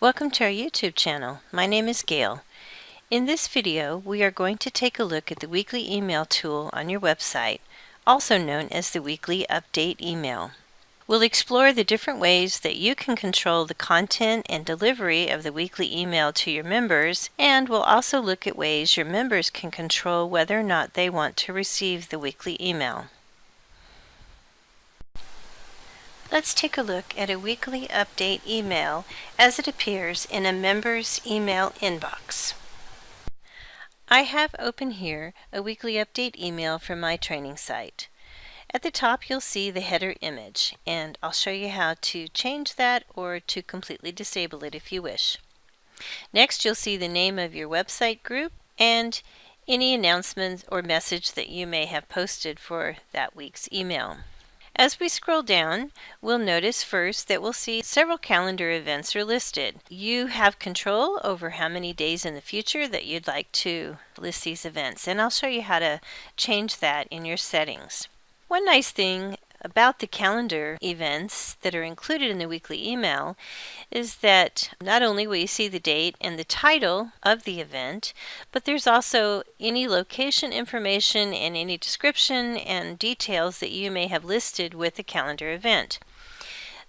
Welcome to our YouTube channel. My name is Gail. In this video, we are going to take a look at the weekly email tool on your website, also known as the weekly update email. We'll explore the different ways that you can control the content and delivery of the weekly email to your members, and we'll also look at ways your members can control whether or not they want to receive the weekly email. Let's take a look at a weekly update email as it appears in a member's email inbox. I have open here a weekly update email from my training site. At the top you'll see the header image, and I'll show you how to change that or to completely disable it if you wish. Next you'll see the name of your website group and any announcements or message that you may have posted for that week's email. As we scroll down, we'll notice first that we'll see several calendar events are listed. You have control over how many days in the future that you'd like to list these events, and I'll show you how to change that in your settings. One nice thing about the calendar events that are included in the weekly email is that not only will you see the date and the title of the event, but there's also any location information and any description and details that you may have listed with the calendar event.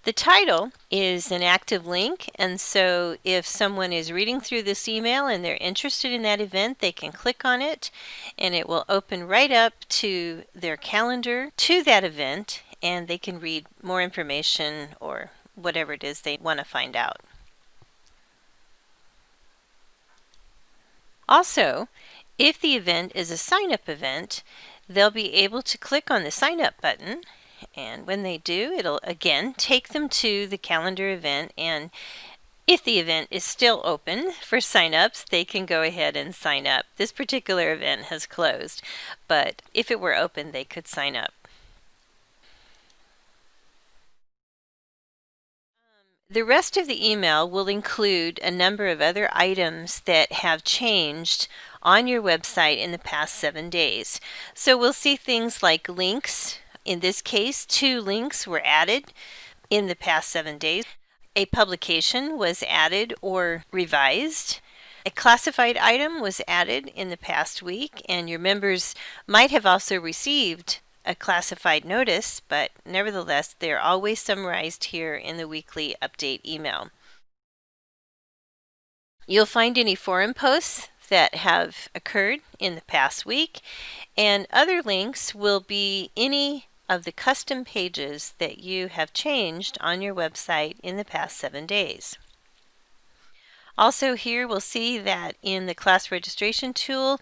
The title is an active link, and so if someone is reading through this email and they're interested in that event, they can click on it and it will open right up to their calendar to that event, and they can read more information or whatever it is they want to find out. Also, if the event is a sign-up event, they'll be able to click on the sign-up button, and when they do, it'll again take them to the calendar event, and if the event is still open for sign-ups, they can go ahead and sign up. This particular event has closed, but if it were open, they could sign up. The rest of the email will include a number of other items that have changed on your website in the past 7 days. So we'll see things like links. In this case, 2 links were added in the past 7 days. A publication was added or revised. A classified item was added in the past week, and your members might have also received a classified notice, but nevertheless, they're always summarized here in the weekly update email. You'll find any forum posts that have occurred in the past week, and other links will be any of the custom pages that you have changed on your website in the past 7 days. Also here we'll see that in the class registration tool,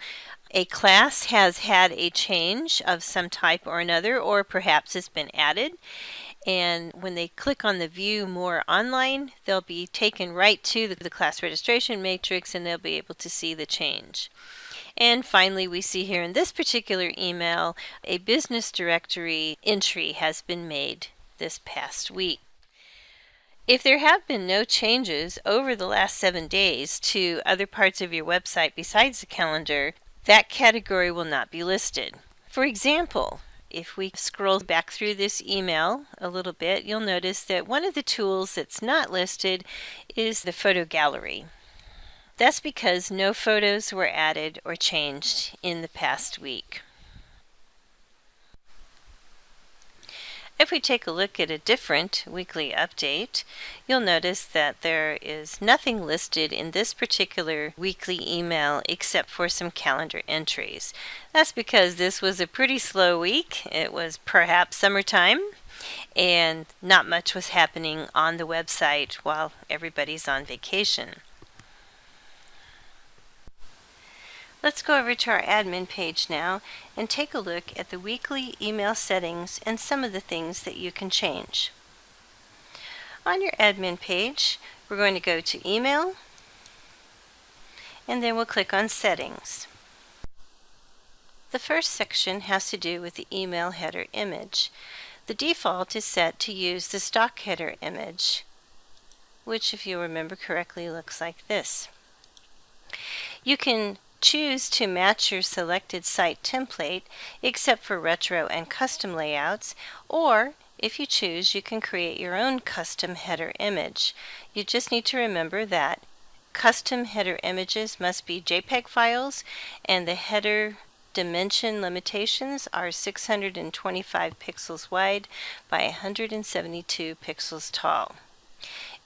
a class has had a change of some type or another, or perhaps it's been added. And when they click on the View More Online, they'll be taken right to the class registration matrix, and they'll be able to see the change. And finally, we see here in this particular email, a business directory entry has been made this past week. If there have been no changes over the last 7 days to other parts of your website besides the calendar, that category will not be listed. For example, if we scroll back through this email a little bit, you'll notice that one of the tools that's not listed is the photo gallery. That's because no photos were added or changed in the past week. If we take a look at a different weekly update, you'll notice that there is nothing listed in this particular weekly email except for some calendar entries. That's because this was a pretty slow week. It was perhaps summertime, and not much was happening on the website while everybody's on vacation. Let's go over to our admin page now and take a look at the weekly email settings and some of the things that you can change. On your admin page, we're going to go to Email, and then we'll click on Settings. The first section has to do with the email header image. The default is set to use the stock header image, which, if you remember correctly, looks like this. You can choose to match your selected site template except for retro and custom layouts, or If you choose, you can create your own custom header image. You just need to remember that custom header images must be JPEG files, and the header dimension limitations are 625 pixels wide by 172 pixels tall.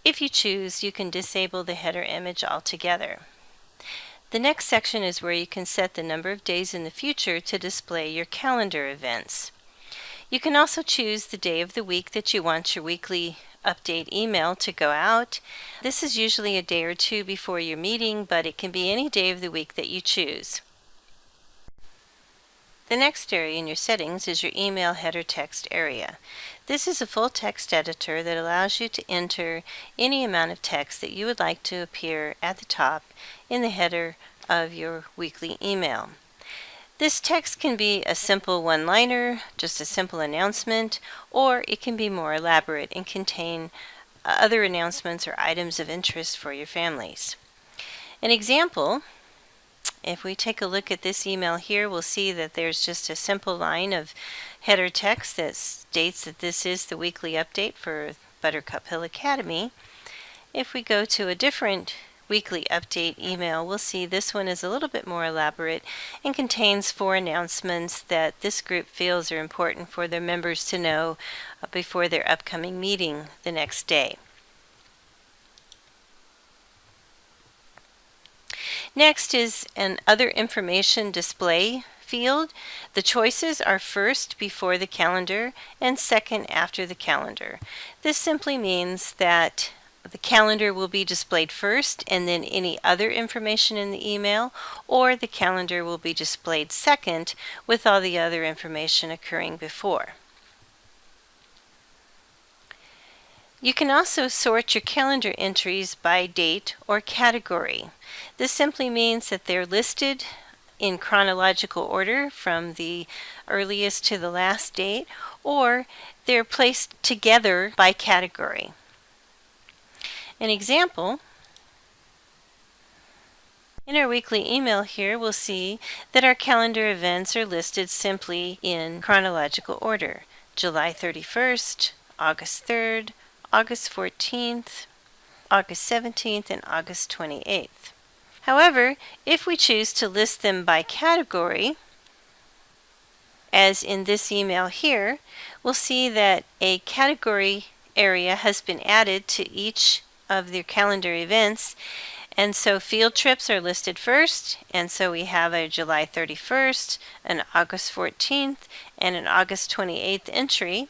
If you choose, you can disable the header image altogether. The next section is where you can set the number of days in the future to display your calendar events. You can also choose the day of the week that you want your weekly update email to go out. This is usually a day or two before your meeting, but it can be any day of the week that you choose. The next area in your settings is your email header text area. This is a full text editor that allows you to enter any amount of text that you would like to appear at the top in the header of your weekly email. This text can be a simple one-liner, just a simple announcement, or it can be more elaborate and contain other announcements or items of interest for your families. An example, if we take a look at this email here, we'll see that there's just a simple line of header text that states that this is the weekly update for Buttercup Hill Academy. If we go to a different weekly update email, we'll see this one is a little bit more elaborate and contains 4 announcements that this group feels are important for their members to know before their upcoming meeting the next day. Next is an other information display field. The choices are first before the calendar and second after the calendar. This simply means that the calendar will be displayed first and then any other information in the email, or the calendar will be displayed second with all the other information occurring before. You can also sort your calendar entries by date or category. This simply means that they're listed in chronological order from the earliest to the last date, or they're placed together by category. An example, in our weekly email here, we'll see that our calendar events are listed simply in chronological order: July 31st, August 3rd, August 14th, August 17th, and August 28th. However, if we choose to list them by category, as in this email here, we'll see that a category area has been added to each of their calendar events, and so field trips are listed first, and so we have a July 31st, an August 14th, and an August 28th entry.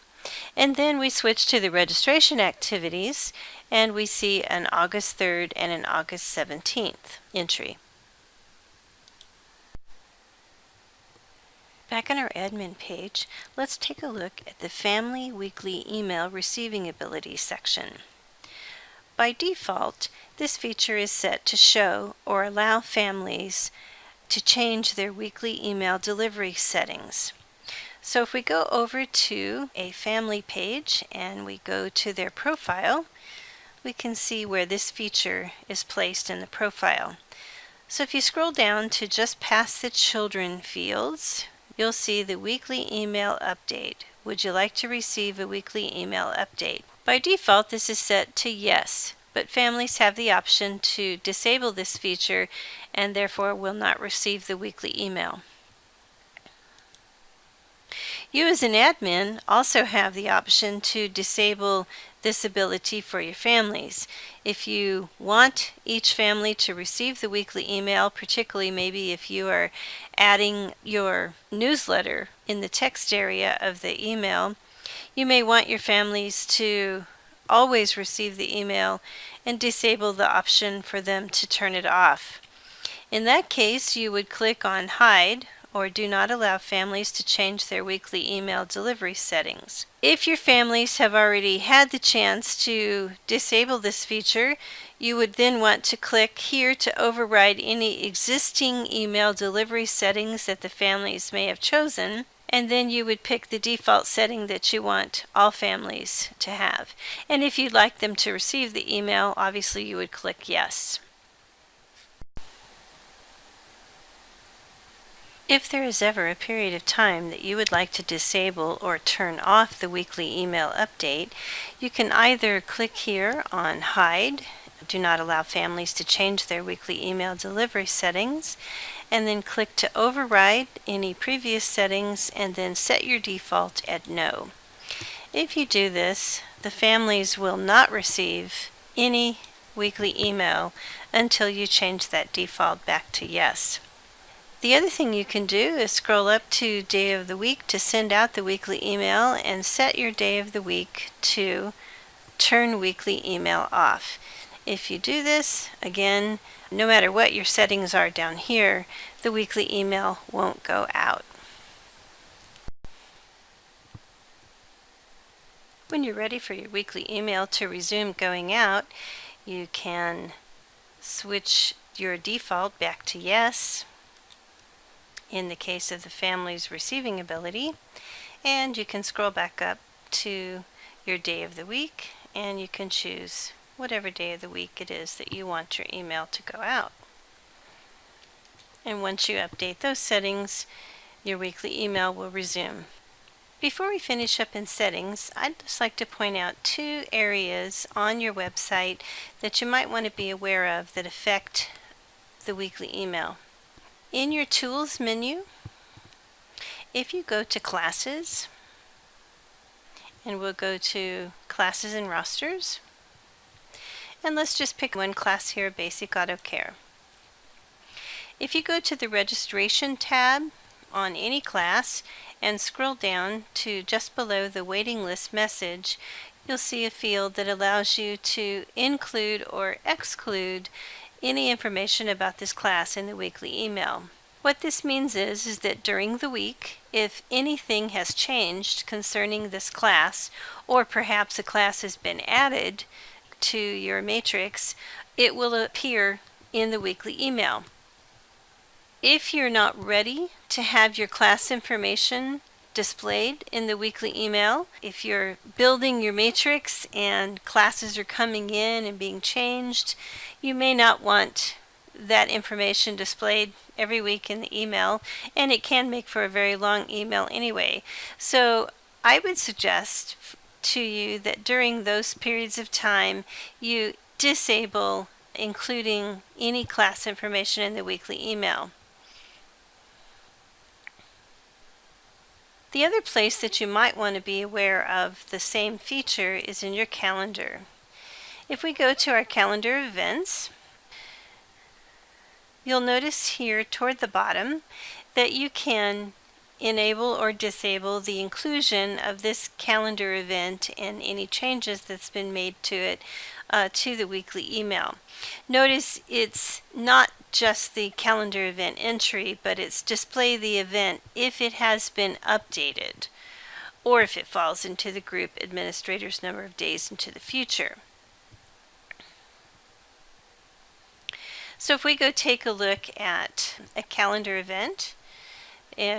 And then we switch to the registration activities, and we see an August 3rd and an August 17th entry. Back on our admin page, let's take a look at the Family Weekly Email Receiving Ability section. By default, this feature is set to show or allow families to change their weekly email delivery settings. So if we go over to a family page and we go to their profile, we can see where this feature is placed in the profile. So if you scroll down to just past the children fields, you'll see the weekly email update. Would you like to receive a weekly email update? By default, this is set to yes, but families have the option to disable this feature and therefore will not receive the weekly email. You as an admin also have the option to disable this ability for your families. If you want each family to receive the weekly email, particularly maybe if you are adding your newsletter in the text area of the email, you may want your families to always receive the email and disable the option for them to turn it off. In that case, you would click on Hide or Do Not Allow Families to Change Their Weekly Email Delivery Settings. If your families have already had the chance to disable this feature, you would then want to click here to override any existing email delivery settings that the families may have chosen, and then you would pick the default setting that you want all families to have. And if you'd like them to receive the email, obviously you would click Yes. If there is ever a period of time that you would like to disable or turn off the weekly email update, you can either click here on Hide, do not allow families to change their weekly email delivery settings, and then click to override any previous settings and then set your default at No. If you do this, the families will not receive any weekly email until you change that default back to Yes. The other thing you can do is scroll up to Day of the Week to send out the weekly email and set your day of the week to turn weekly email off. If you do this, again, no matter what your settings are down here, the weekly email won't go out. When you're ready for your weekly email to resume going out, you can switch your default back to Yes in the case of the family's receiving ability, and you can scroll back up to your day of the week and you can choose whatever day of the week it is that you want your email to go out. And once you update those settings, your weekly email will resume. Before we finish up in settings, I'd just like to point out two areas on your website that you might want to be aware of that affect the weekly email. In your Tools menu, if you go to Classes, and we'll go to Classes and Rosters, and let's just pick one class here, Basic Auto Care. If you go to the Registration tab on any class and scroll down to just below the waiting list message, you'll see a field that allows you to include or exclude any information about this class in the weekly email. What this means is that during the week, if anything has changed concerning this class, or perhaps a class has been added to your matrix, it will appear in the weekly email. If you're not ready to have your class information displayed in the weekly email, if you're building your matrix and classes are coming in and being changed, you may not want that information displayed every week in the email, and it can make for a very long email anyway. So I would suggest to you that during those periods of time you disable including any class information in the weekly email. The other place that you might want to be aware of the same feature is in your calendar. If we go to our calendar events, you'll notice here toward the bottom that you can enable or disable the inclusion of this calendar event and any changes that's been made to it to the weekly email. Notice it's not just the calendar event entry, but it's display the event if it has been updated or if it falls into the group administrator's number of days into the future. So if we go take a look at a calendar event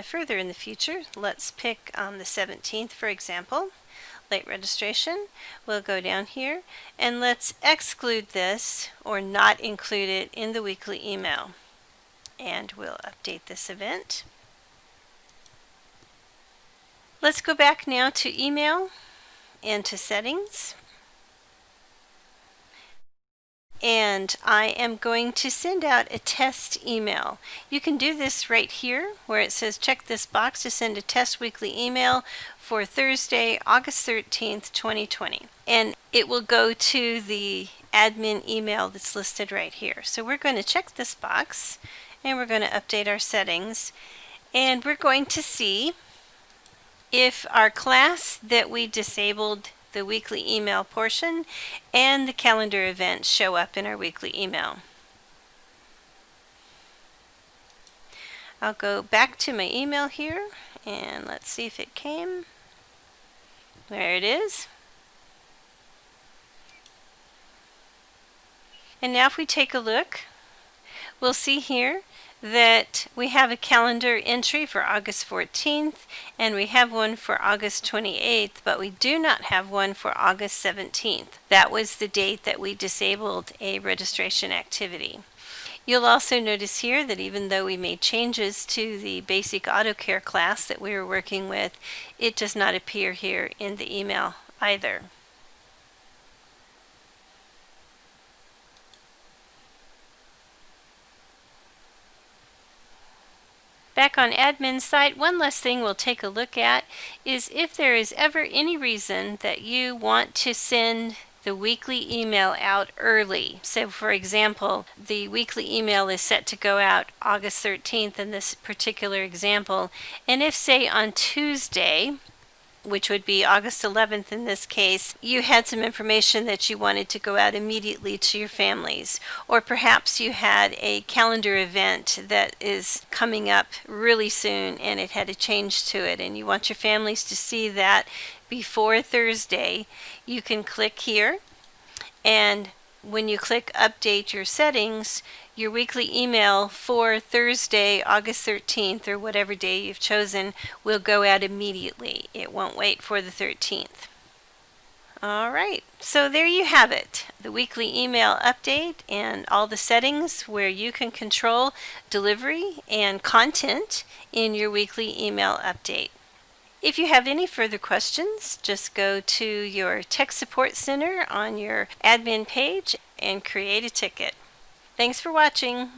further in the future, let's pick the 17th for example, late registration. We'll go down here and let's exclude this or not include it in the weekly email, and we'll update this event. Let's go back now to email and to settings. And I am going to send out a test email. You can do this right here where it says check this box to send a test weekly email for Thursday, August 13th, 2020. And it will go to the admin email that's listed right here. So we're going to check this box and we're going to update our settings, and we're going to see if our class that we disabled the weekly email portion and the calendar event show up in our weekly email. I'll go back to my email here and let's see if it came. There it is. And now if we take a look, we'll see here that we have a calendar entry for August 14th and we have one for August 28th, but we do not have one for August 17th. That was the date that we disabled a registration activity. You'll also notice here that even though we made changes to the basic auto care class that we were working with, it does not appear here in the email either. Back on admin side, one last thing we'll take a look at is if there is ever any reason that you want to send the weekly email out early. So for example, the weekly email is set to go out August 13th in this particular example. And if say on Tuesday, which would be August 11th in this case, you had some information that you wanted to go out immediately to your families. Or perhaps you had a calendar event that is coming up really soon and it had a change to it and you want your families to see that before Thursday. You can click here, and when you click update your settings, your weekly email for Thursday, August 13th, or whatever day you've chosen, will go out immediately. It won't wait for the 13th. All right, so there you have it, the weekly email update and all the settings where you can control delivery and content in your weekly email update. If you have any further questions, just go to your Tech Support Center on your admin page and create a ticket. Thanks for watching.